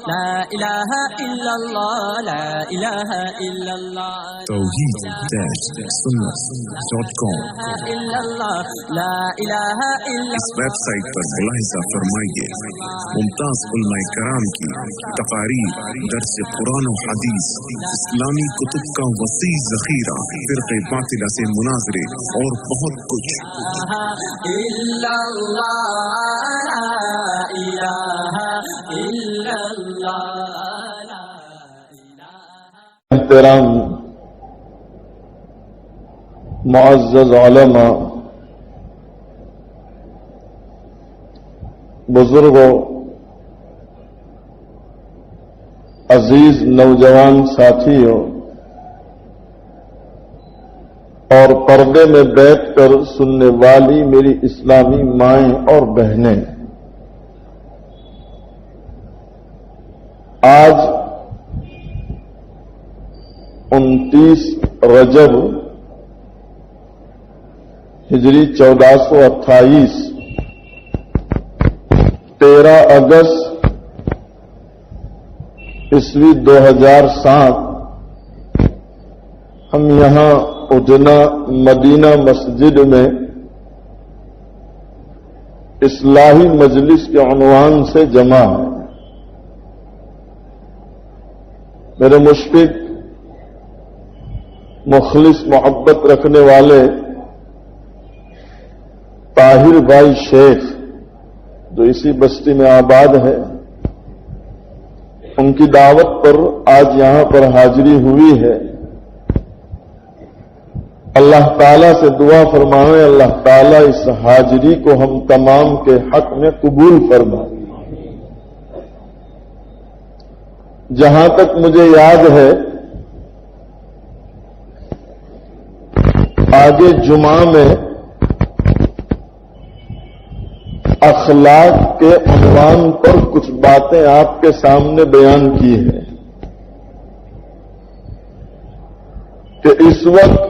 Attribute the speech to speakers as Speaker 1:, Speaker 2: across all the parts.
Speaker 1: لا الہ الا اللہ لا الہ الا اللہ
Speaker 2: توحید-sunnat.com
Speaker 1: الا اللہ لا الہ الا
Speaker 2: اس ویب سائٹ پر ملاحظہ فرمائیے ممتاز علماء کرام کی تقاریر، درس قرآن و حدیث، اسلامی کتب کا وسیع ذخیرہ، فرقہ باطلہ سے مناظرے اور بہت کچھ۔
Speaker 1: الا اللہ لا الہ الا اللہ لا الہ۔
Speaker 3: احترام معزز علماء، بزرگوں، عزیز نوجوان ساتھیوں اور پردے میں بیٹھ کر سننے والی میری اسلامی مائیں اور بہنیں، آج 29 رجب ہجری 1428، 13 اگست عیسوی 2007 ہم یہاں اجنا مدینہ مسجد میں اصلاحی مجلس کے عنوان سے جمع ہیں۔ میرے مشفق، مخلص، محبت رکھنے والے طاہر بھائی شیخ جو اسی بستی میں آباد ہے، ان کی دعوت پر آج یہاں پر حاضری ہوئی ہے۔ اللہ تعالیٰ سے دعا فرمائیں، اللہ تعالیٰ اس حاضری کو ہم تمام کے حق میں قبول فرمائے۔ جہاں تک مجھے یاد ہے، آگے جمعہ میں اخلاق کے عنوان پر کچھ باتیں آپ کے سامنے بیان کی ہیں کہ اس وقت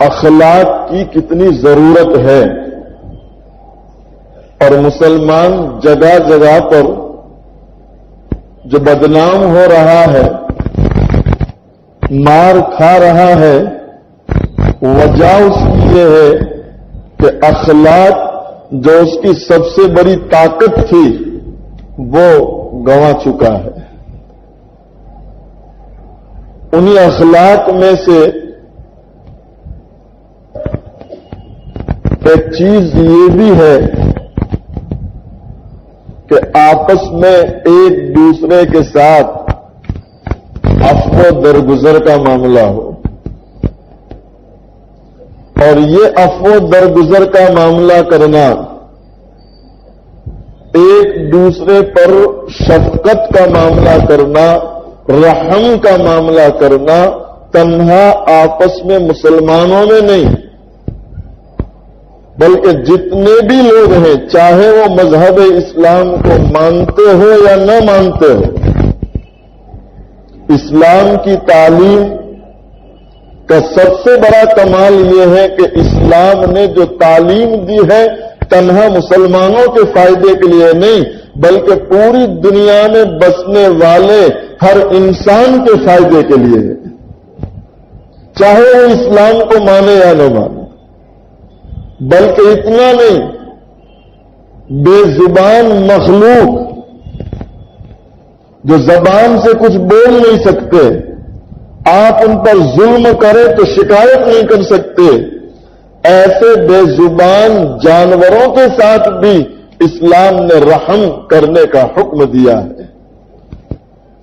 Speaker 3: اخلاق کی کتنی ضرورت ہے، اور مسلمان جگہ جگہ پر جو بدنام ہو رہا ہے، مار کھا رہا ہے، وجہ اس کی یہ ہے کہ اخلاق جو اس کی سب سے بڑی طاقت تھی وہ گنوا چکا ہے۔ انہی اخلاق میں سے ایک چیز یہ بھی ہے کہ آپس میں ایک دوسرے کے ساتھ عفو و درگزر کا معاملہ ہو، اور یہ عفو و درگزر کا معاملہ کرنا، ایک دوسرے پر شفقت کا معاملہ کرنا، رحم کا معاملہ کرنا، تنہا آپس میں مسلمانوں میں نہیں بلکہ جتنے بھی لوگ ہیں، چاہے وہ مذہب اسلام کو مانتے ہو یا نہ مانتے ہو، اسلام کی تعلیم کا سب سے بڑا کمال یہ ہے کہ اسلام نے جو تعلیم دی ہے تنہا مسلمانوں کے فائدے کے لیے نہیں بلکہ پوری دنیا میں بسنے والے ہر انسان کے فائدے کے لیے ہے، چاہے وہ اسلام کو مانے یا نہ مانے۔ بلکہ اتنا نہیں، بے زبان مخلوق جو زبان سے کچھ بول نہیں سکتے، آپ ان پر ظلم کریں تو شکایت نہیں کر سکتے، ایسے بے زبان جانوروں کے ساتھ بھی اسلام نے رحم کرنے کا حکم دیا ہے۔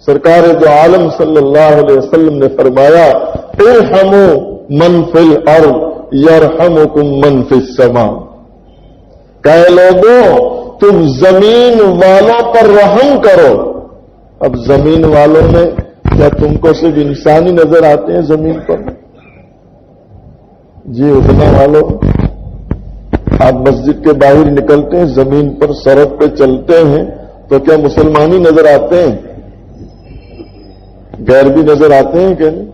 Speaker 3: سرکار دو عالم صلی اللہ علیہ وسلم نے فرمایا، ارحموا من فی الارض یرحمکم من فی السماء، کہ لوگوں تم زمین والوں پر رحم کرو۔ اب زمین والوں میں کیا تم کو صرف انسان ہی نظر آتے ہیں زمین پر؟ جی اتنا والوں، آپ مسجد کے باہر نکلتے ہیں، زمین پر سڑک پہ چلتے ہیں تو کیا مسلمان ہی نظر آتے ہیں؟ غیر بھی نظر آتے ہیں کہ نہیں؟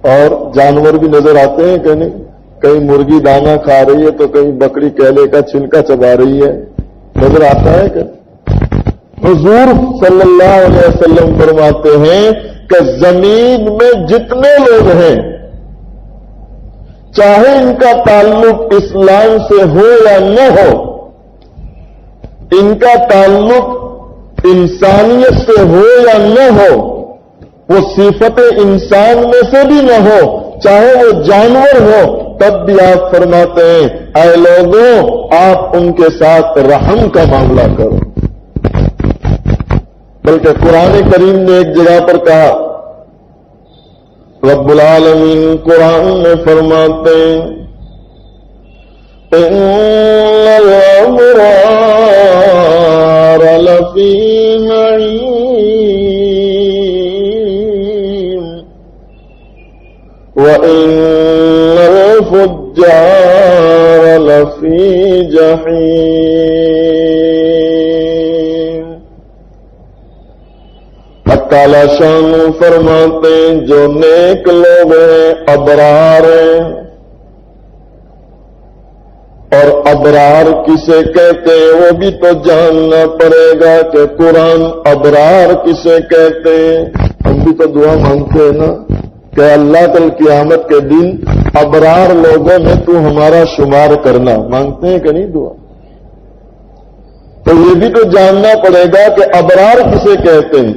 Speaker 3: اور جانور بھی نظر آتے ہیں کہ نہیں؟ کہیں مرغی دانا کھا رہی ہے تو کہیں بکری کیلے کا چھلکا چبا رہی ہے، نظر آتا ہے کہ حضور صلی اللہ علیہ وسلم فرماتے ہیں کہ زمین میں جتنے لوگ ہیں، چاہے ان کا تعلق اسلام سے ہو یا نہ ہو، ان کا تعلق انسانیت سے ہو یا نہ ہو، وہ صفت انسان میں سے بھی نہ ہو، چاہے وہ جانور ہو، تب بھی آپ فرماتے ہیں اے لوگوں آپ ان کے ساتھ رحم کا معاملہ کرو۔ بلکہ قرآن کریم نے ایک جگہ پر کہا، رب العالمین قرآن میں فرماتے ہیں ان الابرار لفی نعیم وان الفجار لفی جحیم۔ تعالی شان فرماتے ہیں جو نیک لوگ ہیں ابرار ہیں، اور ابرار کسے کہتے ہیں وہ بھی تو جاننا پڑے گا کہ قرآن ابرار کسے کہتے ہیں۔ ہم بھی تو دعا مانگتے ہیں نا کہ اللہ کل قیامت کے دن ابرار لوگوں میں تو ہمارا شمار کرنا، مانگتے ہیں کہ نہیں دعا؟ تو یہ بھی تو جاننا پڑے گا کہ ابرار کسے کہتے ہیں۔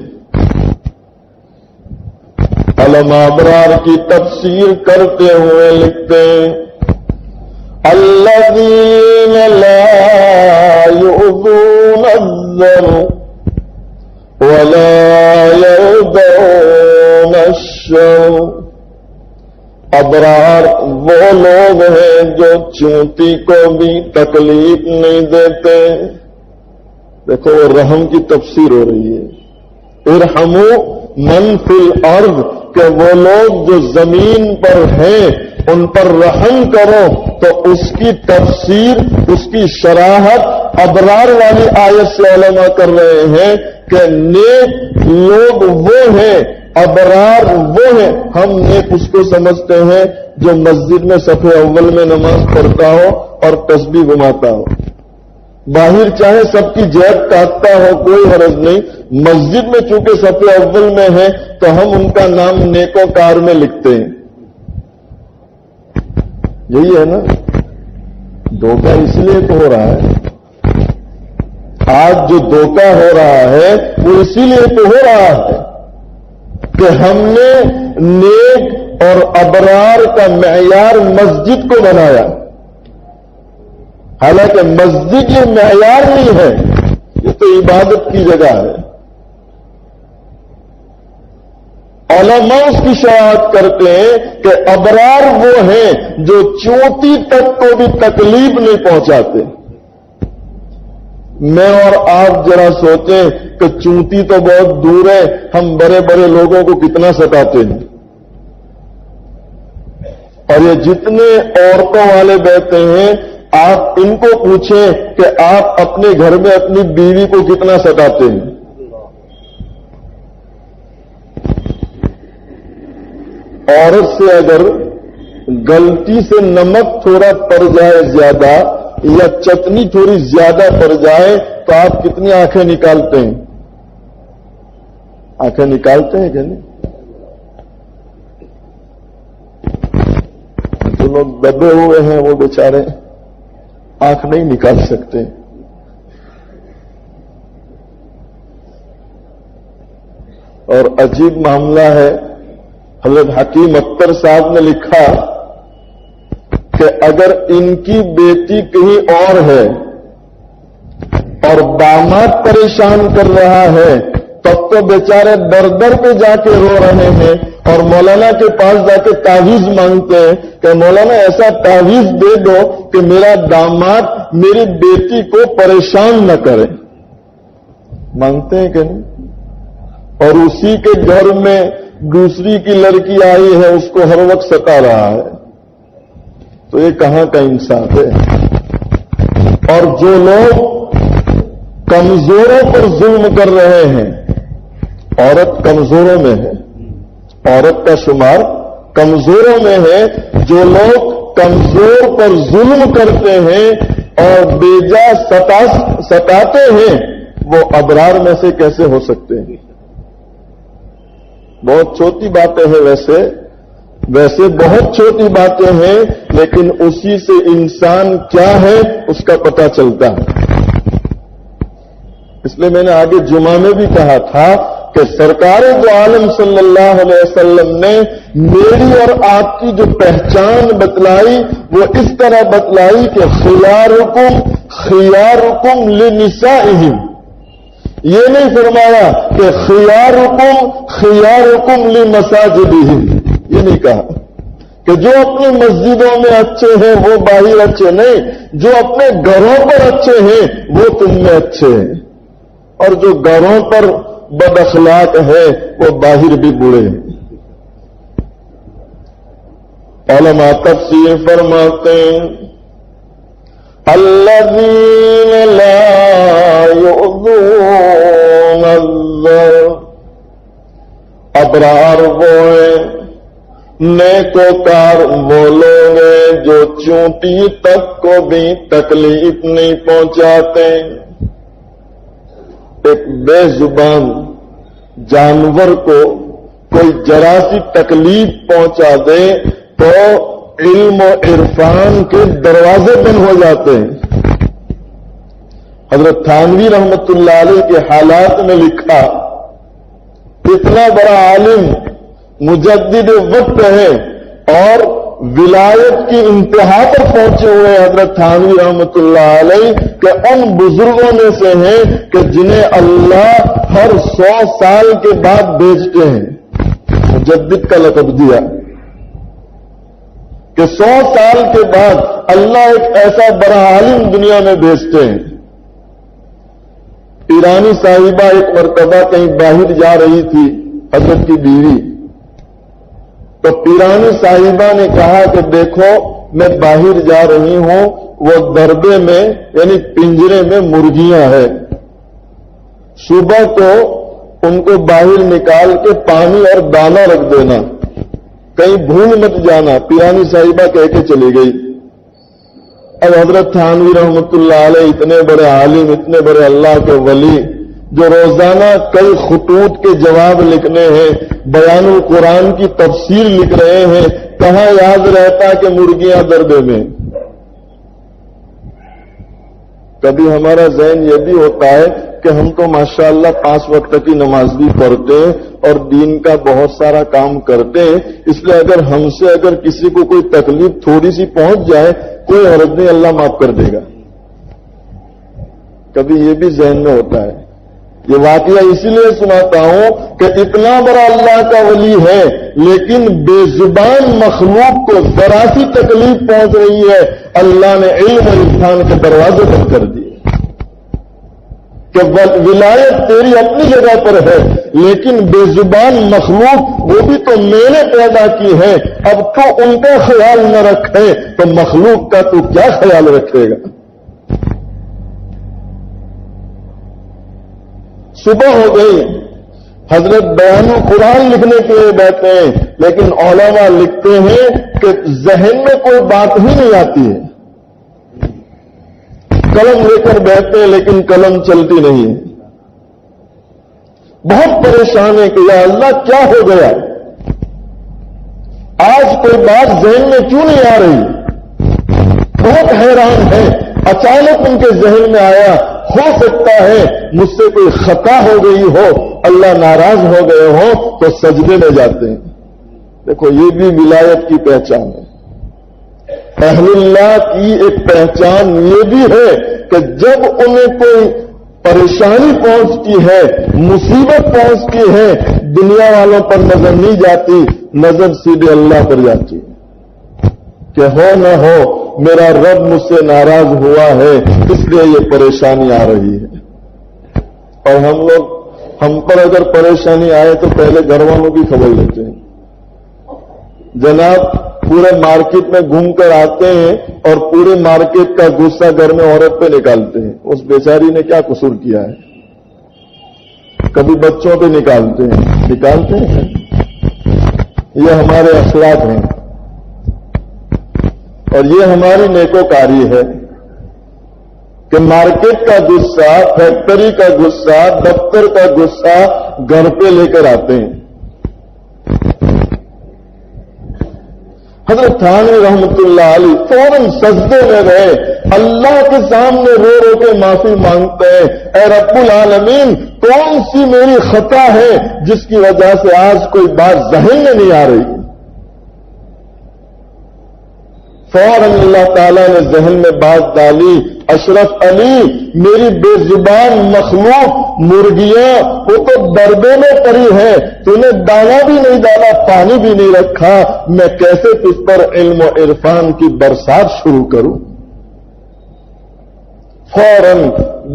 Speaker 3: علماء ابرار کی تفسیر کرتے ہوئے لکھتے ہیں الذین لا یؤذون الذر ولا یرضون الشر۔ ابرار وہ لوگ ہیں جو چونٹی کو بھی تکلیف نہیں دیتے۔ دیکھو وہ رحم کی تفسیر ہو رہی ہے، ارحموا من فی الارض، کہ وہ لوگ جو زمین پر ہیں ان پر رحم کرو۔ تو اس کی تفسیر، اس کی شراحت ابرار والی آیت سے علماء کر رہے ہیں کہ نیک لوگ وہ ہیں، ابرار وہ ہیں۔ ہم نیک اس کو سمجھتے ہیں جو مسجد میں صف اول میں نماز پڑھتا ہو اور تسبیح گھماتا ہو، باہر چاہے سب کی جیب کاٹتا ہو، کوئی حرج نہیں، مسجد میں چونکہ صف اول میں ہے تو ہم ان کا نام نیکوکار میں لکھتے ہیں۔ یہی ہے نا؟ دھوکہ اس لیے تو ہو رہا ہے، آج جو دھوکہ ہو رہا ہے وہ اسی لیے تو ہو رہا ہے کہ ہم نے نیک اور ابرار کا معیار مسجد کو بنایا، حالانکہ مسجد یہ معیار نہیں ہے، یہ تو عبادت کی جگہ ہے۔ علماء اس کی شرائط کرتے ہیں کہ ابرار وہ ہیں جو چوٹی تک کو بھی تکلیف نہیں پہنچاتے۔ میں اور آپ ذرا سوچیں کہ چونٹی تو بہت دور ہے، ہم بڑے بڑے لوگوں کو کتنا ستاتے ہیں، اور یہ جتنے عورتوں والے بیٹھے ہیں آپ ان کو پوچھیں کہ آپ اپنے گھر میں اپنی بیوی کو کتنا ستاتے ہیں۔ عورت سے اگر غلطی سے نمک تھوڑا پڑ جائے زیادہ یا چٹنی تھوڑی زیادہ پڑ جائے تو آپ کتنی آنکھیں نکالتے ہیں؟ آنکھیں نکالتے ہیں کہ نہیں؟ جو لوگ دبے ہوئے ہیں وہ بیچارے آنکھ نہیں نکال سکتے۔ اور عجیب معاملہ ہے، حضرت حکیم اختر صاحب نے لکھا کہ اگر ان کی بیٹی کہیں اور ہے اور داماد پریشان کر رہا ہے تب تو بیچارے در در پہ جا کے رو رہے ہیں اور مولانا کے پاس جا کے تعویذ مانگتے ہیں کہ مولانا ایسا تعویذ دے دو کہ میرا داماد میری بیٹی کو پریشان نہ کرے۔ مانگتے ہیں کہ نہیں؟ اور اسی کے گھر میں دوسری کی لڑکی آئی ہے، اس کو ہر وقت ستا رہا ہے، تو یہ کہاں کا انصاف ہے؟ اور جو لوگ کمزوروں پر ظلم کر رہے ہیں، عورت کمزوروں میں ہے، عورت کا شمار کمزوروں میں ہے، جو لوگ کمزور پر ظلم کرتے ہیں اور بیجا ستاتے ہیں وہ ابرار میں سے کیسے ہو سکتے ہیں؟ بہت چھوٹی باتیں ہیں ویسے بہت چھوٹی باتیں ہیں، لیکن اسی سے انسان کیا ہے اس کا پتہ چلتا ہے۔ اس لیے میں نے آگے جمعہ میں بھی کہا تھا کہ سرکار دو عالم صلی اللہ علیہ وسلم نے میری اور آپ کی جو پہچان بتلائی وہ اس طرح بتلائی کہ خیارکم لنسائہم، یہ نہیں فرمایا کہ خیارکم لمساجدہم، یہ نہیں کہا کہ جو اپنی مسجدوں میں اچھے ہیں وہ باہر اچھے نہیں، جو اپنے گھروں پر اچھے ہیں وہ تم میں اچھے ہیں، اور جو گھروں پر بد اخلاق ہے وہ باہر بھی برے ہیں۔ علماء تفسیر فرماتے ہیں الذین لا یؤذون الزر، ابرار وہ ہیں، نیکوکار وہ لوگ ہیں جو چونٹی تک کو بھی تکلیف نہیں پہنچاتے۔ ایک بے زبان جانور کو کوئی ذرا سی تکلیف پہنچا دے تو علم و عرفان کے دروازے بند ہو جاتے ہیں۔ حضرت تھانوی رحمت اللہ علیہ کے حالات میں لکھا، اتنا بڑا عالم مجدد وقت ہے اور ولایت کی انتہا پر پہنچے ہوئے حضرت تھانوی رحمت اللہ علیہ کہ ان بزرگوں میں سے ہیں کہ جنہیں اللہ ہر 100 سال کے بعد بھیجتے ہیں۔ مجدد کا لقب دیا کہ 100 سال کے بعد اللہ ایک ایسا بڑا عالم دنیا میں بھیجتے ہیں۔ ایرانی صاحبہ ایک مرتبہ کہیں باہر جا رہی تھی، حضرت کی بیوی، تو پیرانی صاحبہ نے کہا کہ دیکھو میں باہر جا رہی ہوں، وہ دربے میں یعنی پنجرے میں مرغیاں ہیں، صبح کو ان کو باہر نکال کے پانی اور دانہ رکھ دینا، کہیں بھول مت جانا۔ پیرانی صاحبہ کہہ کے چلی گئی۔ اب حضرت تھانوی رحمت اللہ علیہ اتنے بڑے عالم، اتنے بڑے اللہ کے ولی، جو روزانہ کئی خطوط کے جواب لکھنے ہیں، بیان القرآن کی تفسیر لکھ رہے ہیں، کہاں یاد رہتا کہ مرغیاں دربے میں؟ کبھی ہمارا ذہن یہ بھی ہوتا ہے کہ ہم تو ماشاءاللہ 5 وقت کی نماز بھی پڑھتے ہیں اور دین کا بہت سارا کام کرتے ہیں، اس لیے اگر کسی کو کوئی تکلیف تھوڑی سی پہنچ جائے کوئی حرج نہیں، اللہ معاف کر دے گا۔ کبھی یہ بھی ذہن میں ہوتا ہے۔ یہ واقعہ اسی لیے سناتا ہوں کہ اتنا بڑا اللہ کا ولی ہے لیکن بے زبان مخلوق کو ذرا سی تکلیف پہنچ رہی ہے، اللہ نے علم و عرفان کے دروازے بند کر دیے کہ ولایت تیری اپنی جگہ پر ہے، لیکن بے زبان مخلوق وہ بھی تو میں نے پیدا کی ہے، اب تو ان کا خیال نہ رکھے تو مخلوق کا تو کیا خیال رکھے گا؟ صبح ہو گئی، حضرت بیان القرآن لکھنے کے لیے بیٹھے ہیں، لیکن علماء لکھتے ہیں کہ ذہن میں کوئی بات ہی نہیں آتی ہے، قلم لے کر بیٹھتے ہیں لیکن قلم چلتی نہیں ہے، بہت پریشان ہے کہ یا اللہ کیا ہو گیا، آج کوئی بات ذہن میں کیوں نہیں آ رہی، بہت حیران ہے۔ اچانک ان کے ذہن میں آیا ہو سکتا ہے مجھ سے کوئی خطا ہو گئی ہو، اللہ ناراض ہو گئے ہو، تو سجدے میں جاتے ہیں۔ دیکھو یہ بھی ولایت کی پہچان ہے۔ اہل اللہ کی ایک پہچان یہ بھی ہے کہ جب انہیں کوئی پریشانی پہنچتی ہے، مصیبت پہنچتی ہے، دنیا والوں پر نظر نہیں جاتی، نظر سیدھے اللہ پر جاتی ہے کہ ہو نہ ہو میرا رب مجھ سے ناراض ہوا ہے اس لیے یہ پریشانی آ رہی ہے۔ اور ہم پر اگر پریشانی آئے تو پہلے گھر والوں کی خبر لیتے ہیں۔ جناب پورے مارکیٹ میں گھوم کر آتے ہیں اور پورے مارکیٹ کا غصہ گھر میں عورت پہ نکالتے ہیں، اس بیچاری نے کیا قصور کیا ہے؟ کبھی بچوں پہ نکالتے ہیں۔ یہ ہمارے اخلاق ہیں اور یہ ہماری نیکوکاری ہے کہ مارکیٹ کا غصہ، فیکٹری کا غصہ، دفتر کا غصہ گھر پہ لے کر آتے ہیں۔ حضرت تھانوی رحمت اللہ علیہ فوراً سجدے میں رہے، اللہ کے سامنے رو رو کے معافی مانگتے ہیں، اے رب العالمین کون سی میری خطا ہے جس کی وجہ سے آج کوئی بات ذہن میں نہیں آ رہی۔ فوراً اللہ تعالیٰ نے ذہن میں بات ڈالی، اشرف علی میری بے زبان مخلوق مرغیاں وہ تو دربے میں پڑی ہے، تو نے دانا بھی نہیں ڈالا، پانی بھی نہیں رکھا، میں کیسے تجھ پر علم و عرفان کی برسات شروع کروں؟ فوراً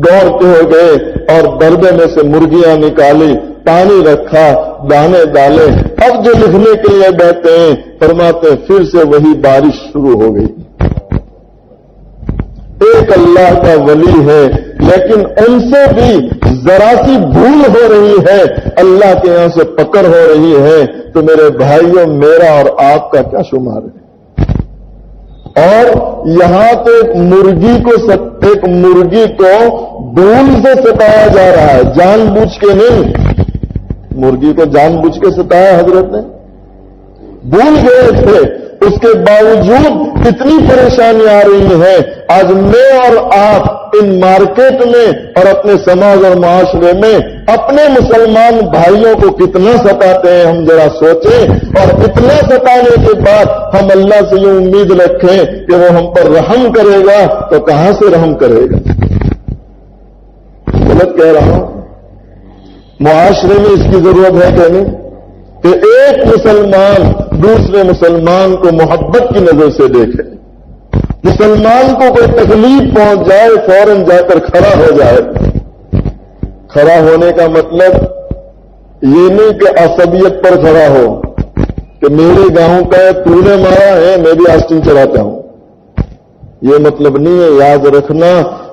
Speaker 3: دوڑتے ہو گئے اور دربے میں سے مرغیاں نکالی، پانی رکھا، دانے ڈالے۔ اب جو لکھنے کے لیے بیٹھے ہیں فرماتے ہیں پھر سے وہی بارش شروع ہو گئی۔ ایک اللہ کا ولی ہے لیکن ان سے بھی ذرا سی بھول ہو رہی ہے، اللہ کے یہاں سے پکڑ ہو رہی ہے، تو میرے بھائیوں میرا اور آپ کا کیا شمار ہے؟ اور یہاں تو ایک مرغی کو بھول سے ستایا جا رہا ہے، جان بوجھ کے نہیں۔ مرغی کو جان بوجھ کے ستایا حضرت نے؟ بھول گئے تھے، اس کے باوجود اتنی پریشانی آ رہی ہے۔ آج میں اور آپ ان مارکیٹ میں اور اپنے سماج اور معاشرے میں اپنے مسلمان بھائیوں کو کتنا ستاتے ہیں، ہم ذرا سوچیں، اور اتنا ستانے کے بعد ہم اللہ سے یہ امید رکھیں کہ وہ ہم پر رحم کرے گا، تو کہاں سے رحم کرے گا؟ غلط کہہ رہا ہوں؟ معاشرے میں اس کی ضرورت ہے کہ نہیں کہ ایک مسلمان دوسرے مسلمان کو محبت کی نظر سے دیکھے، مسلمان کو کوئی تکلیف پہنچ جائے فوراً جا کر کھڑا ہو جائے۔ کھڑا ہونے کا مطلب یہ نہیں کہ عصبیت پر کھڑا ہو کہ میرے گاؤں کا ہے، تو نے مارا ہے میں بھی آسٹین چلاتا ہوں، یہ مطلب نہیں ہے۔ یاد رکھنا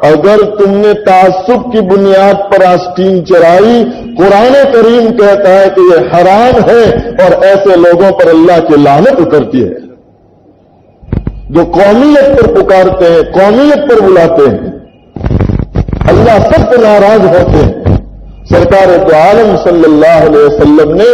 Speaker 3: اگر تم نے تعصب کی بنیاد پر آستین چرائی، قرآن کریم کہتا ہے کہ یہ حرام ہے، اور ایسے لوگوں پر اللہ کی لعنت اترتی ہے جو قومیت پر پکارتے ہیں، قومیت پر بلاتے ہیں، اللہ سخت ناراض ہوتے ہیں۔ سرکار دو عالم صلی اللہ علیہ وسلم نے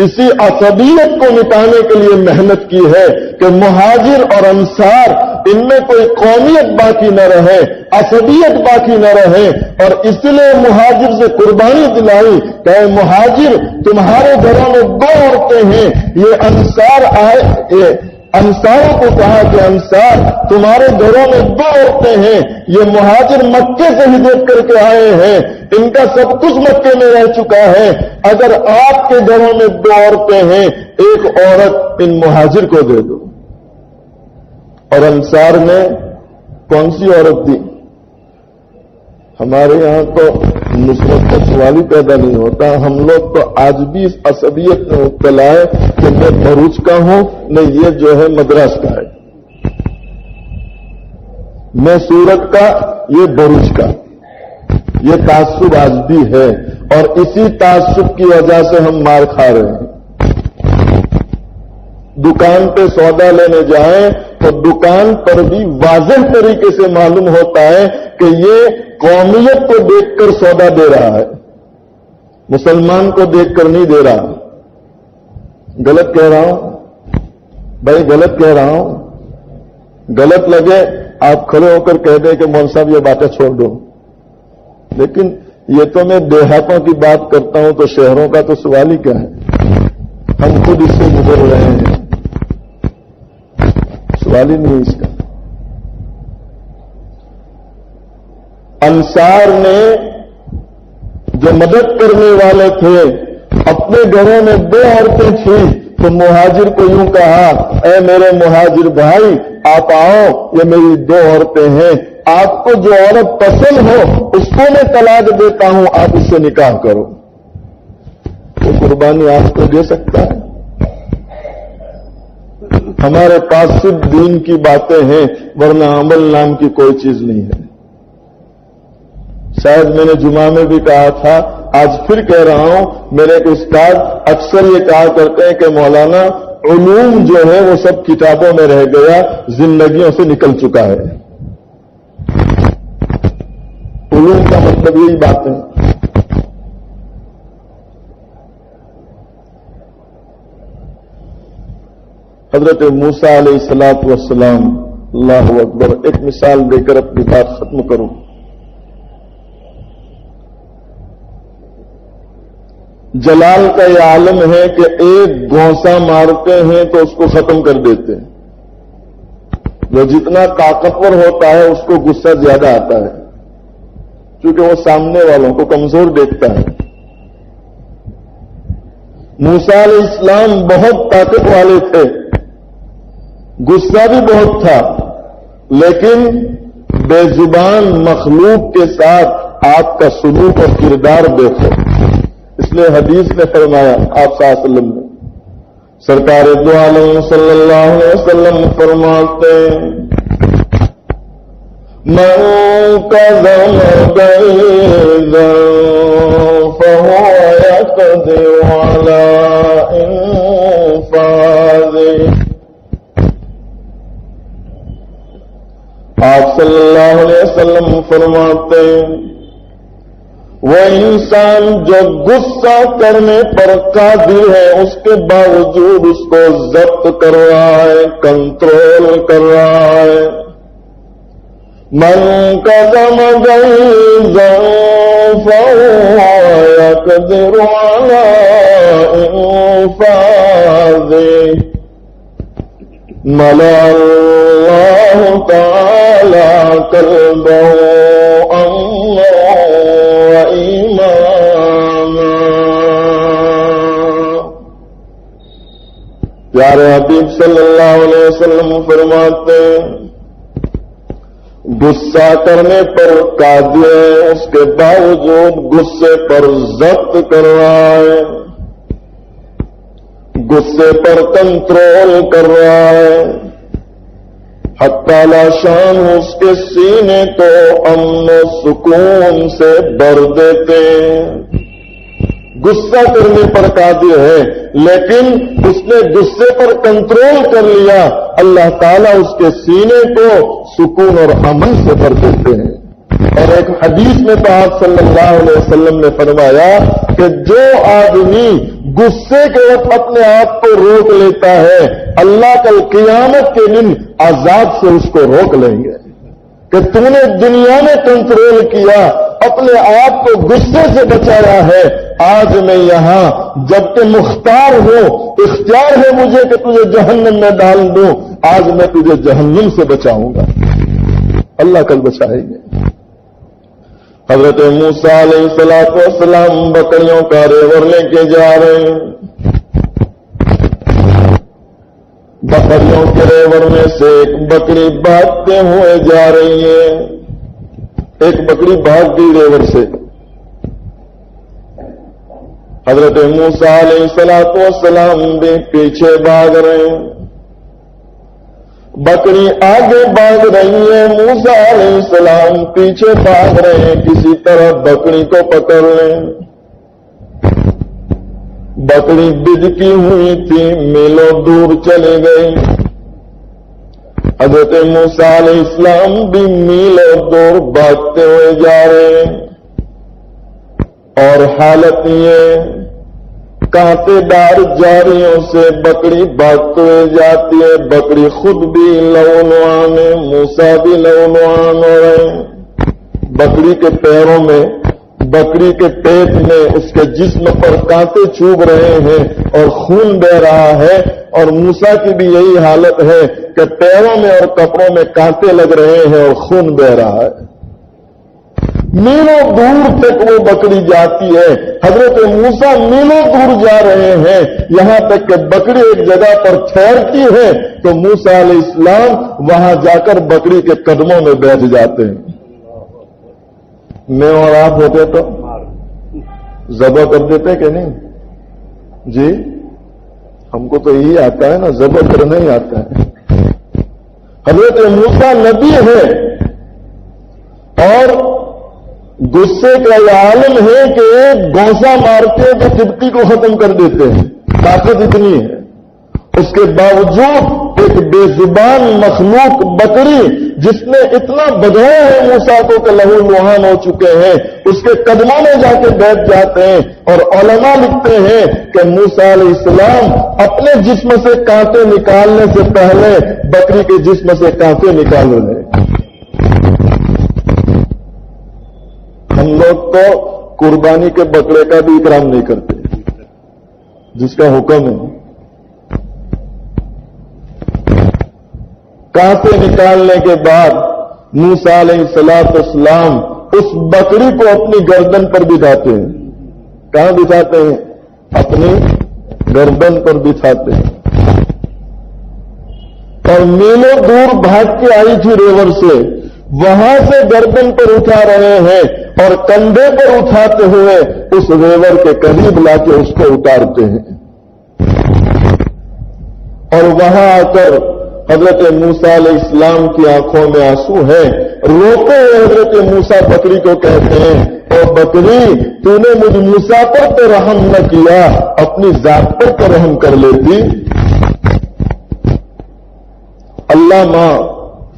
Speaker 3: اسی عصبیت کو مٹانے کے لیے محنت کی ہے کہ مہاجر اور انصار ان میں کوئی قومیت باقی نہ رہے، عصبیت باقی نہ رہے، اور اس لیے مہاجر سے قربانی دلائی کہ اے مہاجر تمہارے گھروں میں دو عورتیں ہیں، یہ انصار آئے، انصاروں کو کہا کہ انصار تمہارے گھروں میں دو عورتیں ہیں، یہ مہاجر مکے سے ہجرت کر کے آئے ہیں، ان کا سب کچھ مکے میں رہ چکا ہے، اگر آپ کے گھروں میں دو عورتیں ہیں ایک عورت ان مہاجر کو دے دو۔ اور انصار نے کون سی عورت دی؟ ہمارے یہاں تو نصرت کا سوال ہی پیدا نہیں ہوتا، ہم لوگ تو آج بھی اس عصبیت میں مبتلا ہے کہ میں بھروچ کا ہوں، نہیں یہ جو ہے مدراس کا ہے، میں سورت کا، یہ بھروچ کا، یہ تعصب آج بھی ہے، اور اسی تعصب کی وجہ سے ہم مار کھا رہے ہیں۔ دکان پہ سودا لینے جائیں تو دکان پر بھی واضح طریقے سے معلوم ہوتا ہے کہ یہ قومیت کو دیکھ کر سودا دے رہا ہے، مسلمان کو دیکھ کر نہیں دے رہا۔ غلط کہہ رہا ہوں بھائی، غلط کہہ رہا ہوں؟ غلط لگے آپ کھڑے ہو کر کہہ دیں کہ مول صاحب یہ باتیں چھوڑ دو، لیکن یہ تو میں دیہاتوں کی بات کرتا ہوں، تو شہروں کا تو سوال ہی کیا ہے؟ ہم خود اس سے گزر رہے ہیں، سوال ہی نہیں اس کا۔ انصار نے جو مدد کرنے والے تھے اپنے گھروں میں دو عورتیں تھیں، تو مہاجر کو یوں کہا اے میرے مہاجر بھائی آپ آؤ، یہ میری دو عورتیں ہیں، آپ کو جو عورت پسند ہو اس کو میں طلاق دیتا ہوں، آپ اس سے نکاح کرو۔ وہ قربانی آپ کو دے سکتا ہے؟ ہمارے پاس صرف دین کی باتیں ہیں ورنہ عمل نام کی کوئی چیز نہیں ہے۔ شاید میں نے جمعہ میں بھی کہا تھا، آج پھر کہہ رہا ہوں، میرے ایک استاد اکثر یہ کہا کرتے ہیں کہ مولانا علوم جو ہے وہ سب کتابوں میں رہ گیا، زندگیوں سے نکل چکا ہے۔ علوم کا مطلب یہی بات ہے. حضرت موسیٰ علیہ الصلوۃ والسلام، اللہ اکبر، ایک مثال دے کر اپنی بات ختم کروں. جلال کا یہ عالم ہے کہ ایک گونسا مارتے ہیں تو اس کو ختم کر دیتے ہیں. جو جتنا طاقتور ہوتا ہے اس کو غصہ زیادہ آتا ہے، کیونکہ وہ سامنے والوں کو کمزور دیکھتا ہے. موسیٰ علیہ السلام بہت طاقت والے تھے، غصہ بھی بہت تھا، لیکن بے زبان مخلوق کے ساتھ آپ کا سلوک اور کردار دیکھو. اس لیے حدیث نے فرمایا، آپ صلی اللہ علیہ وسلم نے، سرکار دو عالم صلی اللہ علیہ وسلم فرماتے ہیں، من کظم غیظا فہو یقدر علی انفاذہ. آپ صلی اللہ علیہ وسلم فرماتے ہیں، وہ انسان جو غصہ کرنے پر قادر ہے اس کے باوجود اس کو ضبط کر رہا ہے، کنٹرول کر رہا ہے. من کظم غیظا فہو یقدر علی انفاذہ. ملأ اللہ تعالی قلبہ امنا وایمانا. پیارے حبیب صلی اللہ علیہ وسلم فرماتے ہیں، غصہ کرنے پر قادر ہے، اس کے باوجود غصے پر ضبط کر رہا ہے، غصے پر کنٹرول کر رہا ہے. حتی لا شان اس کے سینے کو امن و سکون سے بھر دیتے ہیں. غصہ کرنے پر قادر ہے، لیکن اس نے غصے پر کنٹرول کر لیا، اللہ تعالیٰ اس کے سینے کو سکون اور امن سے بھر دیتے ہیں. اور ایک حدیث میں تو آپ صلی اللہ علیہ وسلم نے فرمایا کہ جو آدمی غصے کے وقت اپنے آپ کو روک لیتا ہے، اللہ کل قیامت کے دن عذاب سے اس کو روک لیں گے کہ تم نے دنیا میں کنٹرول کیا، اپنے آپ کو غصے سے بچایا ہے، آج میں یہاں جبکہ مختار ہوں، اختیار ہے مجھے کہ تجھے جہنم میں ڈال دوں، آج میں تجھے جہنم سے بچاؤں گا. اللہ کل بچائیں گے. حضرت موسیٰ علیہ السلام بکریوں کا ریوڑ لے کے جا رہے ہیں. بکریوں کے ریوڑ میں سے ایک بکری بھاگتے ہوئے جا رہی ہے. ایک بکری بھاگ گئی ریوڑ سے. حضرت موسیٰ علیہ السلام بھی پیچھے بھاگ رہے ہیں. بکری آگے بھاگ رہی ہے، موسیٰ علیہ السلام پیچھے بھاگ رہے ہیں، کسی طرح بکری کو پکڑ لیں. بکری بجکی ہوئی تھی، میلوں دور چلے گئی. حضرت موسیٰ علیہ السلام بھی میلوں دور بھاگتے ہوئے جا رہے ہیں. اور حالت یہ کانٹے دار جاریوں سے بکری بھاگتے ہوئے جاتی ہے. بکری خود بھی لونوان ہے، موسیٰ بھی لونوان ہو رہے ہیں. بکری کے پیروں میں، بکری کے پیٹ میں، اس کے جسم پر کانٹے چوب رہے ہیں اور خون بہ رہا ہے. اور موسیٰ کی بھی یہی حالت ہے کہ پیروں میں اور کپڑوں میں کانٹے لگ رہے ہیں اور خون بہ رہا ہے. میلوں دور تک وہ بکری جاتی ہے. حضرت موسیٰ میلوں دور جا رہے ہیں، یہاں تک کہ بکری ایک جگہ پر ٹھہرتی ہے تو موسیٰ علیہ السلام وہاں جا کر بکری کے قدموں میں بیٹھ جاتے ہیں. میں اور آپ ہوتے تو ذبح کر دیتے کہ نہیں؟ جی ہم کو تو یہی آتا ہے نا، ذبح کرنا ہی آتا ہے. حضرت موسیٰ نبی ہے اور غصے کا یہ عالم ہے کہ ایک گونسا مارتے تو قبطی کو ختم کر دیتے ہیں. طاقت اتنی ہے، اس کے باوجود ایک بے زبان مخلوق بکری جس نے اتنا بدھایا ہے موسیٰ کو کہ لہو لوہان ہو چکے ہیں، اس کے قدموں میں جا کے بیٹھ جاتے ہیں، اور علماء لکھتے ہیں کہ موسیٰ علیہ السلام اپنے جسم سے کانٹے نکالنے سے پہلے بکری کے جسم سے کانٹے نکالے ہیں۔ ہم لوگ تو قربانی کے بکرے کا بھی اکرام نہیں کرتے جس کا حکم ہے۔ کانٹے نکالنے کے بعد موسیٰ علیہ السلام اس بکری کو اپنی گردن پر بٹھاتے ہیں۔ کہاں بٹھاتے ہیں؟ اپنی گردن پر بٹھاتے ہیں، اور میلوں دور بھاگ کے آئی تھی ریور سے، وہاں سے گردن پر اٹھا رہے ہیں اور کندھے پر اٹھاتے ہوئے اس ریور کے قریب لا کے اس کو اتارتے ہیں، اور وہاں آ کر حضرت موسیٰ علیہ السلام کی آنکھوں میں آنسو ہے، روتے ہوئے حضرت موسیٰ بکری کو کہتے ہیں، او بکری، تو نے مجھ موسیٰ پر تو رحم نہ کیا، اپنی ذات پر تو رحم کر لیتی۔ علامہ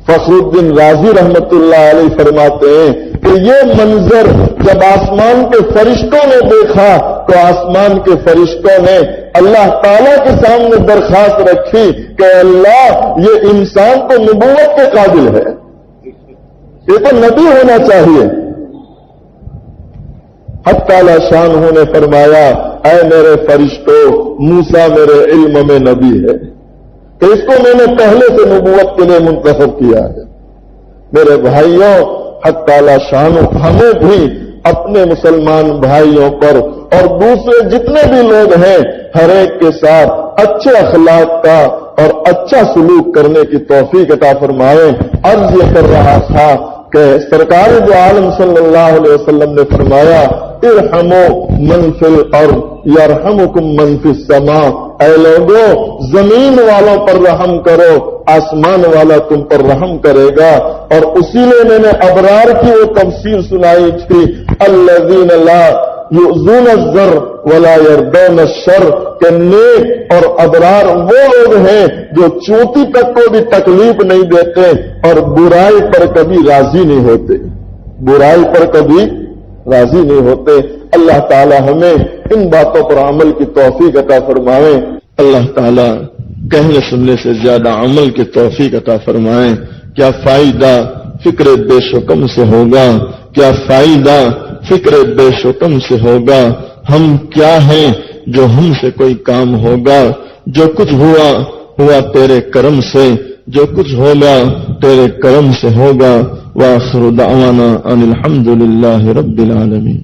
Speaker 3: فخر الدین رازی رحمت اللہ علیہ فرماتے ہیں کہ یہ منظر جب آسمان کے فرشتوں نے دیکھا تو آسمان کے فرشتوں نے اللہ تعالیٰ کے سامنے درخواست رکھی کہ اللہ، یہ انسان تو نبوت کے قابل ہے، یہ تو نبی ہونا چاہیے۔ حق تعالی شان نے فرمایا، اے میرے فرشتوں، موسیٰ میرے علم میں نبی ہے، کہ اس کو میں نے پہلے سے نبوت کے لیے منتخب کیا ہے۔ میرے بھائیوں، حق تعالی شان ہمیں بھی اپنے مسلمان بھائیوں پر اور دوسرے جتنے بھی لوگ ہیں ہر ایک کے ساتھ اچھے اخلاق کا اور اچھا سلوک کرنے کی توفیق عطا فرمائے۔ عرض یہ کر رہا تھا کہ سرکار دو عالم صلی اللہ علیہ وسلم نے فرمایا، ارحموا من فی الارض یرحمکم من فی السماء، اے لوگوں، زمین والوں پر رحم کرو، آسمان والا تم پر رحم کرے گا۔ اور اسی لیے میں نے ابرار کی وہ تفسیر سنائی تھی، الذین لا یؤذون الزر ولا یردون الشر، کہ نیک اور ابرار وہ لوگ ہیں جو چوٹی تک کو بھی تکلیف نہیں دیتے اور برائی پر کبھی راضی نہیں ہوتے، برائی پر کبھی راضی نہیں ہوتے۔ اللہ تعالی ہمیں ان باتوں پر عمل کی توفیق عطا فرمائے۔ اللہ تعالی کہنے سننے سے زیادہ عمل کی توفیق عطا فرمائے۔ کیا فائدہ فکر بے شکم سے ہوگا، کیا فائدہ فکر بے شکم سے ہوگا؟ ہم کیا ہیں جو ہم سے کوئی کام ہوگا؟ جو کچھ ہوا تیرے کرم سے، جو کچھ ہوگا تیرے کرم سے ہوگا۔ وآخر دعوانا ان الحمد للہ رب العالمین۔